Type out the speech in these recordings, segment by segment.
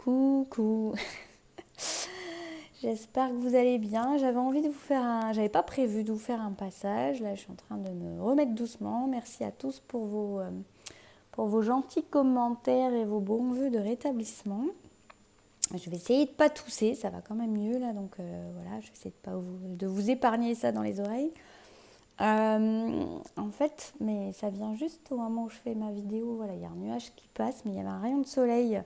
Coucou. J'espère que vous allez bien. J'avais envie de vous faire j'avais pas prévu de vous faire un passage. Là, je suis en train de me remettre doucement. Merci à tous pour vos gentils commentaires et vos bons vœux de rétablissement. Je vais essayer de pas tousser, ça va quand même mieux là. Donc voilà, je vais essayer de vous épargner ça dans les oreilles. En fait, mais ça vient juste au moment où je fais ma vidéo. Voilà, il y a un nuage qui passe, mais il y avait un rayon de soleil.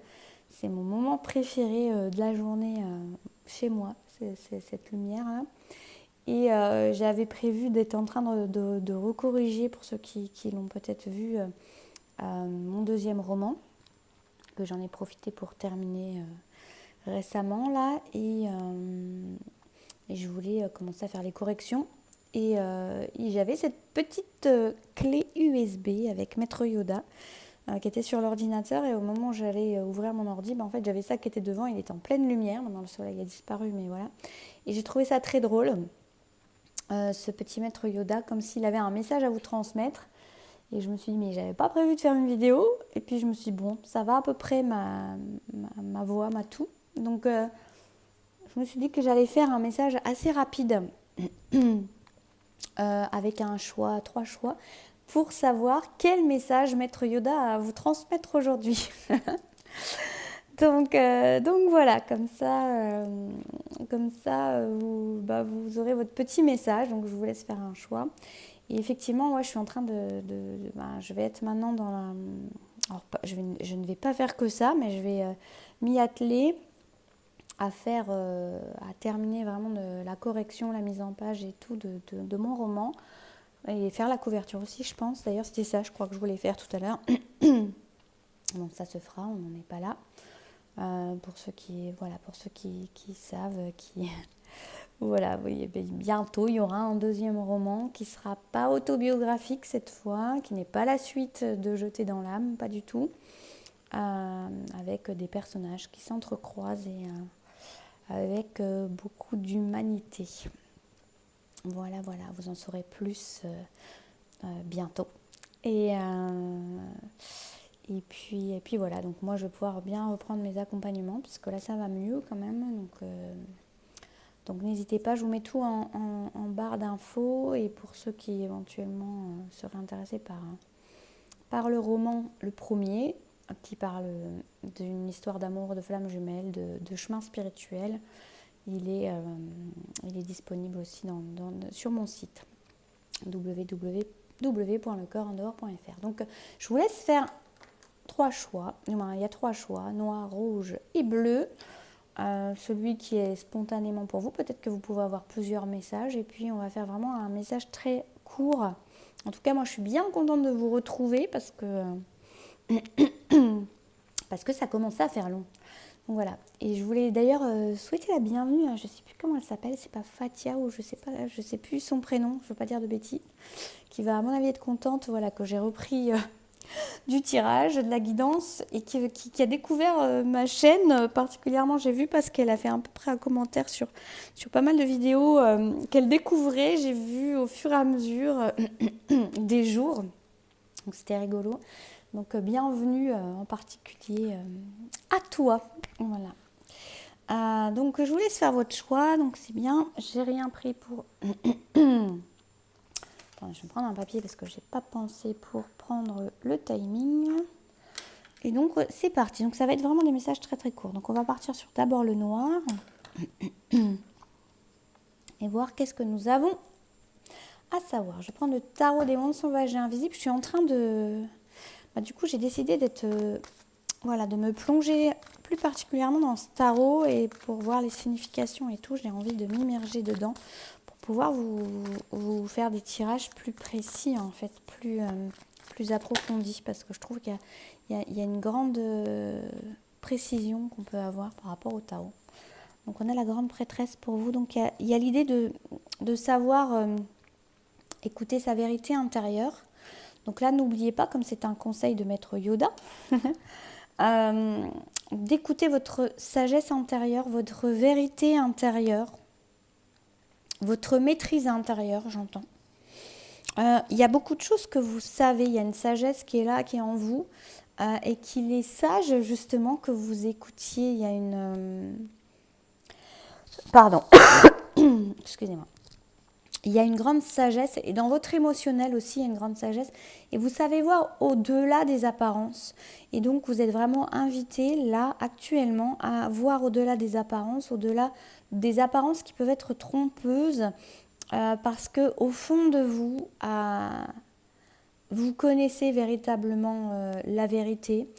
C'est mon moment préféré de la journée chez moi, c'est cette lumière-là. Et j'avais prévu d'être en train de recorriger, pour ceux qui l'ont peut-être vu, mon deuxième roman, que j'en ai profité pour terminer récemment là. Et je voulais commencer à faire les corrections. Et j'avais cette petite clé USB avec Maître Yoda qui était sur l'ordinateur, et au moment où j'allais ouvrir mon ordi, en fait j'avais ça qui était devant, il était en pleine lumière, maintenant le soleil a disparu, mais voilà. Et j'ai trouvé ça très drôle, ce petit Maître Yoda, comme s'il avait un message à vous transmettre. Et je me suis dit, mais j'avais pas prévu de faire une vidéo, et puis je me suis dit, bon, ça va à peu près ma voix, ma tout. Donc je me suis dit que j'allais faire un message assez rapide, avec trois choix, pour savoir quel message Maître Yoda a à vous transmettre aujourd'hui. Donc voilà, comme ça vous aurez votre petit message. Donc je vous laisse faire un choix. Et effectivement, je suis en train je vais être maintenant dans la... Alors, je ne vais pas faire que ça, mais je vais m'y atteler à terminer vraiment la correction, la mise en page et tout de mon roman. Et faire la couverture aussi, je pense. D'ailleurs, c'était ça, je crois que je voulais faire tout à l'heure. Bon, ça se fera, on n'en est pas là. Pour ceux qui savent, voilà, oui, bientôt il y aura un deuxième roman qui sera pas autobiographique cette fois, qui n'est pas la suite de Jeter dans l'âme, pas du tout, avec des personnages qui s'entrecroisent et avec beaucoup d'humanité. Voilà, vous en saurez plus bientôt. Et puis voilà, donc moi je vais pouvoir bien reprendre mes accompagnements, parce que là ça va mieux quand même. Donc n'hésitez pas, je vous mets tout en barre d'infos. Et pour ceux qui éventuellement seraient intéressés par le roman, le premier, qui parle d'une histoire d'amour, de flammes jumelles, de chemin spirituel, il est disponible aussi sur mon site www.lecoreendehors.fr. Donc je vous laisse faire 3 choix. Il y a 3 choix, noir, rouge et bleu. Celui qui est spontanément pour vous. Peut-être que vous pouvez avoir plusieurs messages. Et puis on va faire vraiment un message très court. En tout cas, moi je suis bien contente de vous retrouver, parce que ça commence à faire long. Donc voilà. Et je voulais d'ailleurs souhaiter la bienvenue, je ne sais plus comment elle s'appelle, c'est pas Fatia, ou je sais plus son prénom, je ne veux pas dire de bêtises, qui va à mon avis être contente, voilà, que j'ai repris du tirage, de la guidance, et qui a découvert ma chaîne particulièrement, j'ai vu, parce qu'elle a fait à peu près un commentaire sur pas mal de vidéos qu'elle découvrait, j'ai vu au fur et à mesure des jours, donc c'était rigolo. Donc bienvenue en particulier à toi. Voilà. Donc je vous laisse faire votre choix. Donc c'est bien. J'ai rien pris pour... Attends, je vais prendre un papier parce que je n'ai pas pensé pour prendre le timing. Et donc c'est parti. Donc ça va être vraiment des messages très très courts. Donc on va partir sur d'abord le noir. Et voir qu'est-ce que nous avons à savoir. Je vais prendre le tarot des mondes sauvages et invisibles. Je suis en train de... du coup j'ai décidé de me plonger plus particulièrement dans ce tarot, et pour voir les significations et tout, j'ai envie de m'immerger dedans pour pouvoir vous faire des tirages plus précis, en fait, plus approfondis, parce que je trouve qu'il y a une grande précision qu'on peut avoir par rapport au tarot. Donc on a la grande prêtresse pour vous. Donc il y a l'idée de savoir écouter sa vérité intérieure. Donc là, n'oubliez pas, comme c'est un conseil de Maître Yoda, d'écouter votre sagesse intérieure, votre vérité intérieure, votre maîtrise intérieure, j'entends. Il y a beaucoup de choses que vous savez, il y a une sagesse qui est là, qui est en vous, et qu'il est sage justement que vous écoutiez. Il y a une... Pardon, excusez-moi. Il y a une grande sagesse et dans votre émotionnel aussi, il y a une grande sagesse. Et vous savez voir au-delà des apparences. Et donc, vous êtes vraiment invité là, actuellement, à voir au-delà des apparences qui peuvent être trompeuses. Parce que au fond de vous, vous connaissez véritablement la vérité.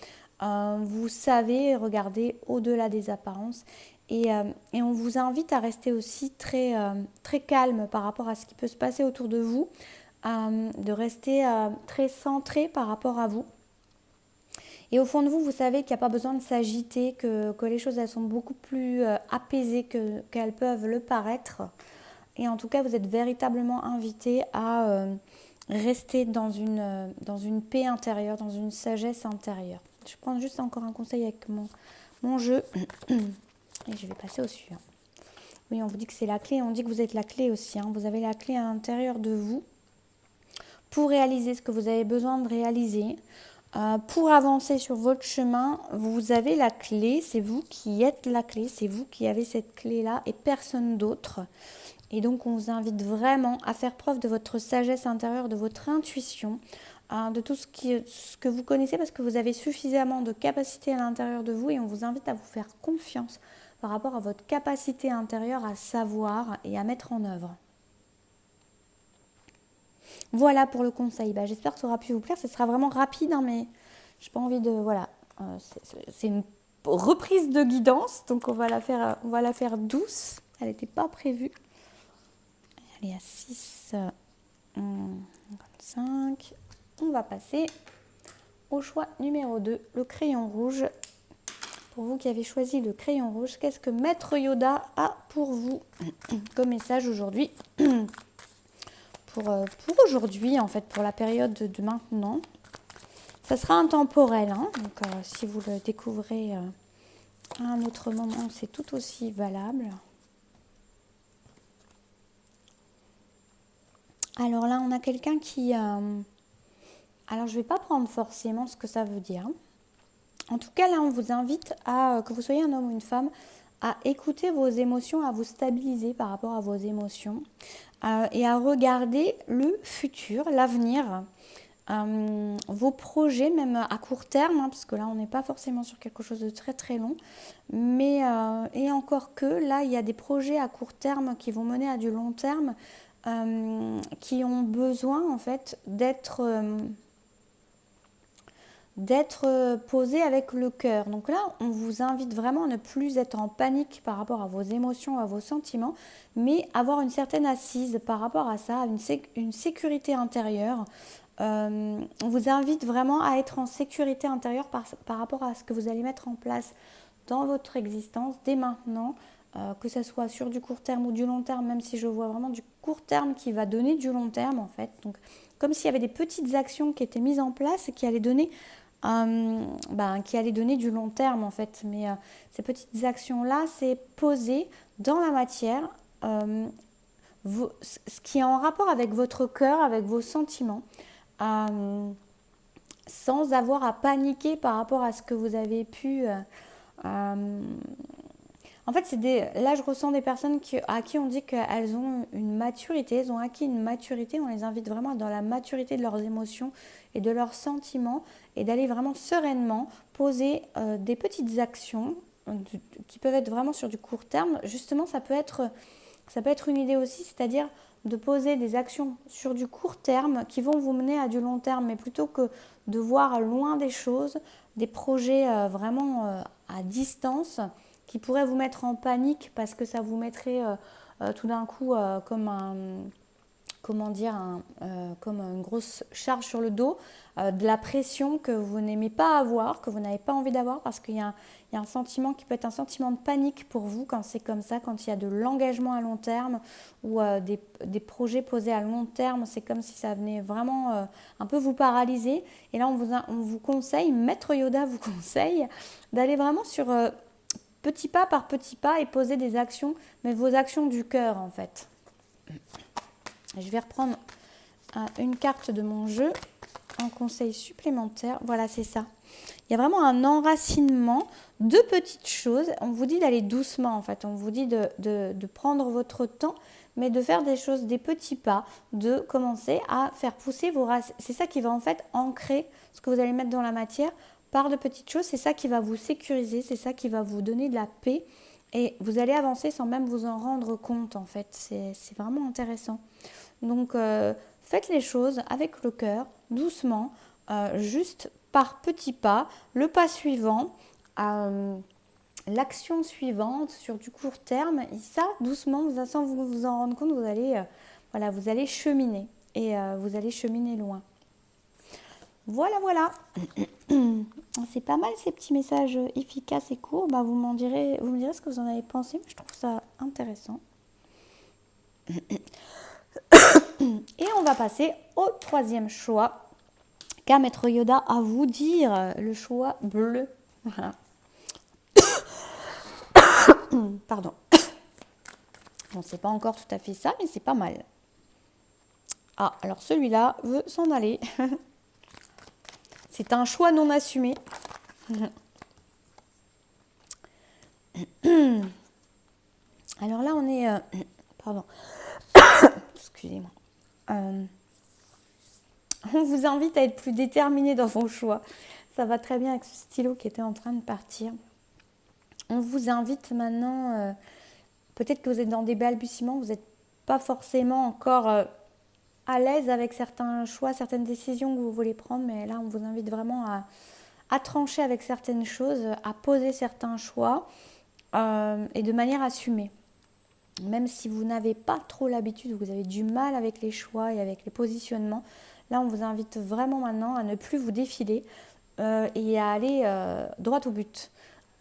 Vous savez regarder au-delà des apparences. Et on vous invite à rester aussi très, très calme par rapport à ce qui peut se passer autour de vous, de rester très centré par rapport à vous. Et au fond de vous, vous savez qu'il n'y a pas besoin de s'agiter, que les choses elles sont beaucoup plus apaisées qu'elles peuvent le paraître. Et en tout cas, vous êtes véritablement invité à rester dans une paix intérieure, dans une sagesse intérieure. Je prends juste encore un conseil avec mon jeu. Et je vais passer au suivant. Oui, on vous dit que c'est la clé. On dit que vous êtes la clé aussi. Vous avez la clé à l'intérieur de vous pour réaliser ce que vous avez besoin de réaliser. Pour avancer sur votre chemin, vous avez la clé. C'est vous qui êtes la clé. C'est vous qui avez cette clé-là et personne d'autre. Et donc, on vous invite vraiment à faire preuve de votre sagesse intérieure, de votre intuition, de tout ce que vous connaissez parce que vous avez suffisamment de capacité à l'intérieur de vous et on vous invite à vous faire confiance par rapport à votre capacité intérieure à savoir et à mettre en œuvre. Voilà pour le conseil. J'espère que ça aura pu vous plaire. Ce sera vraiment rapide, mais je n'ai pas envie de... Voilà, c'est une reprise de guidance, donc on va la faire douce. Elle n'était pas prévue. Elle est à 6, 5. On va passer au choix numéro 2, le crayon rouge. Pour vous qui avez choisi le crayon rouge, qu'est-ce que Maître Yoda a pour vous comme message aujourd'hui pour aujourd'hui, en fait, pour la période de maintenant. Ça sera intemporel, donc si vous le découvrez à un autre moment, c'est tout aussi valable. Alors là, on a quelqu'un qui... Alors, je ne vais pas prendre forcément ce que ça veut dire. En tout cas, là, on vous invite à, que vous soyez un homme ou une femme, à écouter vos émotions, à vous stabiliser par rapport à vos émotions et à regarder le futur, l'avenir, vos projets, même à court terme, parce que là, on n'est pas forcément sur quelque chose de très très long. Mais, et encore que, là, il y a des projets à court terme qui vont mener à du long terme, qui ont besoin, en fait, d'être posé avec le cœur. Donc là, on vous invite vraiment à ne plus être en panique par rapport à vos émotions, à vos sentiments, mais avoir une certaine assise par rapport à ça, une sécurité intérieure. On vous invite vraiment à être en sécurité intérieure par rapport à ce que vous allez mettre en place dans votre existence dès maintenant, que ce soit sur du court terme ou du long terme, même si je vois vraiment du court terme qui va donner du long terme en fait. Donc, comme s'il y avait des petites actions qui étaient mises en place et qui allaient donner du long terme en fait. Mais ces petites actions-là, c'est poser dans la matière ce qui est en rapport avec votre cœur, avec vos sentiments, sans avoir à paniquer par rapport à ce que vous avez pu... En fait, là, je ressens des personnes à qui on dit qu'elles ont une maturité, elles ont acquis une maturité. On les invite vraiment dans la maturité de leurs émotions et de leurs sentiments et d'aller vraiment sereinement poser des petites actions qui peuvent être vraiment sur du court terme. Justement, ça peut être une idée aussi, c'est-à-dire de poser des actions sur du court terme qui vont vous mener à du long terme, mais plutôt que de voir loin des choses, des projets vraiment à distance qui pourraient vous mettre en panique parce que ça vous mettrait tout d'un coup comme une grosse charge sur le dos, de la pression que vous n'aimez pas avoir, que vous n'avez pas envie d'avoir parce qu'il y a un sentiment qui peut être un sentiment de panique pour vous quand c'est comme ça, quand il y a de l'engagement à long terme ou des projets posés à long terme, c'est comme si ça venait vraiment un peu vous paralyser. Et là, on vous conseille, Maître Yoda vous conseille d'aller vraiment sur petit pas par petit pas et poser des actions, mais vos actions du cœur en fait. Je vais reprendre une carte de mon jeu, un conseil supplémentaire. Voilà, c'est ça. il y a vraiment un enracinement de petites choses. On vous dit d'aller doucement en fait, on vous dit de prendre votre temps, mais de faire des choses, des petits pas, de commencer à faire pousser vos racines. C'est ça qui va en fait ancrer ce que vous allez mettre dans la matière par de petites choses. C'est ça qui va vous sécuriser, c'est ça qui va vous donner de la paix. Et vous allez avancer sans même vous en rendre compte en fait. C'est vraiment intéressant. Donc faites les choses avec le cœur, doucement, juste par petits pas. Le pas suivant, l'action suivante sur du court terme. Et ça, doucement, sans vous en rendre compte, vous allez cheminer. Et vous allez cheminer loin. Voilà. C'est pas mal ces petits messages efficaces et courts. Vous me direz ce que vous en avez pensé. Je trouve ça intéressant. Et on va passer au troisième choix qu'a Maître Yoda à vous dire, le choix bleu. Voilà. Pardon. Bon, c'est pas encore tout à fait ça, mais c'est pas mal. Ah, alors celui-là veut s'en aller. C'est un choix non assumé. Alors là, on est... pardon. Excusez-moi. On vous invite à être plus déterminé dans vos choix. Ça va très bien avec ce stylo qui était en train de partir. On vous invite maintenant... peut-être que vous êtes dans des balbutiements, vous n'êtes pas forcément encore à l'aise avec certains choix, certaines décisions que vous voulez prendre, mais là, on vous invite vraiment à trancher avec certaines choses, à poser certains choix et de manière assumée. Même si vous n'avez pas trop l'habitude, vous avez du mal avec les choix et avec les positionnements, là, on vous invite vraiment maintenant à ne plus vous défiler et à aller droit au but.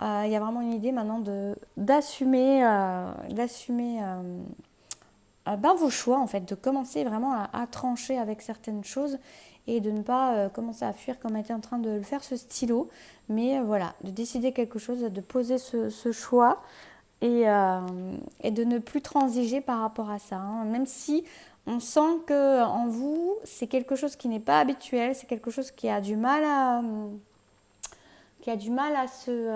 Il y a vraiment une idée maintenant d'assumer vos choix, en fait, de commencer vraiment à trancher avec certaines choses et de ne pas commencer à fuir comme était en train de le faire ce stylo, mais voilà, de décider quelque chose, de poser ce choix et de ne plus transiger par rapport à ça. Hein. Même si on sent qu'en vous, c'est quelque chose qui n'est pas habituel, c'est quelque chose qui a du mal à se...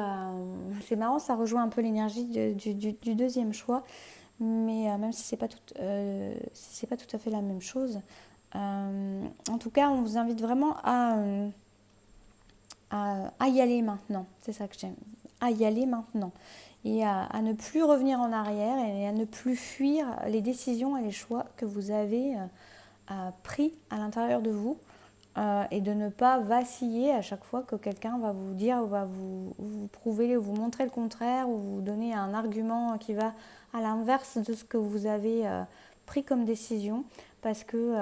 c'est marrant, ça rejoint un peu l'énergie du deuxième choix, mais même si c'est pas tout à fait la même chose. En tout cas, on vous invite vraiment à y aller maintenant. C'est ça que j'aime. À y aller maintenant. Et à ne plus revenir en arrière et à ne plus fuir les décisions et les choix que vous avez pris à l'intérieur de vous. Et de ne pas vaciller à chaque fois que quelqu'un va vous dire ou va vous prouver ou vous montrer le contraire ou vous donner un argument qui va à l'inverse de ce que vous avez pris comme décision parce que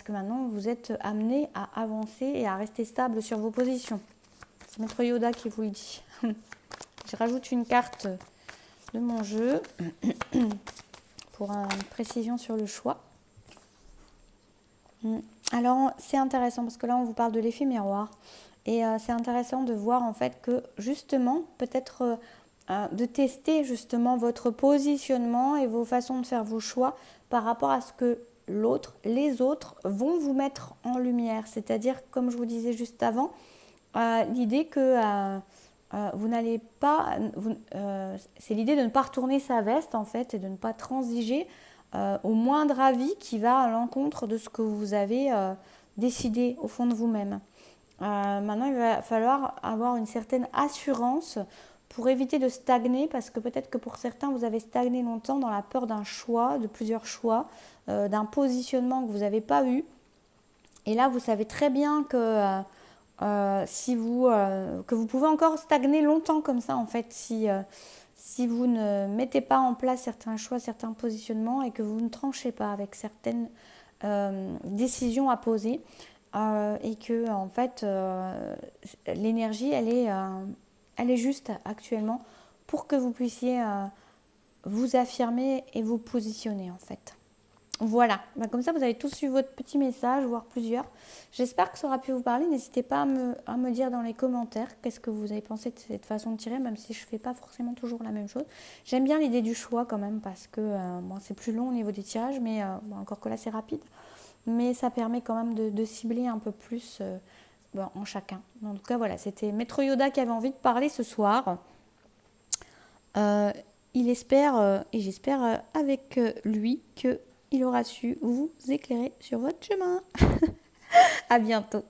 maintenant vous êtes amené à avancer et à rester stable sur vos positions. C'est Maître Yoda qui vous le dit. Je rajoute une carte de mon jeu pour une précision sur le choix. Alors, c'est intéressant parce que là, on vous parle de l'effet miroir. Et c'est intéressant de voir en fait que justement, peut-être de tester justement votre positionnement et vos façons de faire vos choix par rapport à ce que les autres vont vous mettre en lumière. C'est-à-dire, comme je vous disais juste avant, l'idée que vous n'allez pas... c'est l'idée de ne pas retourner sa veste en fait et de ne pas transiger au moindre avis qui va à l'encontre de ce que vous avez décidé au fond de vous-même. Maintenant, il va falloir avoir une certaine assurance pour éviter de stagner, parce que peut-être que pour certains, vous avez stagné longtemps dans la peur d'un choix, de plusieurs choix, d'un positionnement que vous n'avez pas eu. Et là, vous savez très bien que que vous pouvez encore stagner longtemps comme ça, en fait, si vous ne mettez pas en place certains choix, certains positionnements et que vous ne tranchez pas avec certaines décisions à poser et que en fait l'énergie elle est juste actuellement pour que vous puissiez vous affirmer et vous positionner en fait. Voilà, comme ça vous avez tous eu votre petit message, voire plusieurs. J'espère que ça aura pu vous parler. N'hésitez pas à me dire dans les commentaires qu'est-ce que vous avez pensé de cette façon de tirer, même si je ne fais pas forcément toujours la même chose. J'aime bien l'idée du choix quand même parce que c'est plus long au niveau des tirages, mais encore que là c'est rapide. Mais ça permet quand même de cibler un peu plus bon, en chacun. Mais en tout cas, voilà, c'était Maître Yoda qui avait envie de parler ce soir. Il espère, et j'espère avec lui, qu'il aura su vous éclairer sur votre chemin. À bientôt.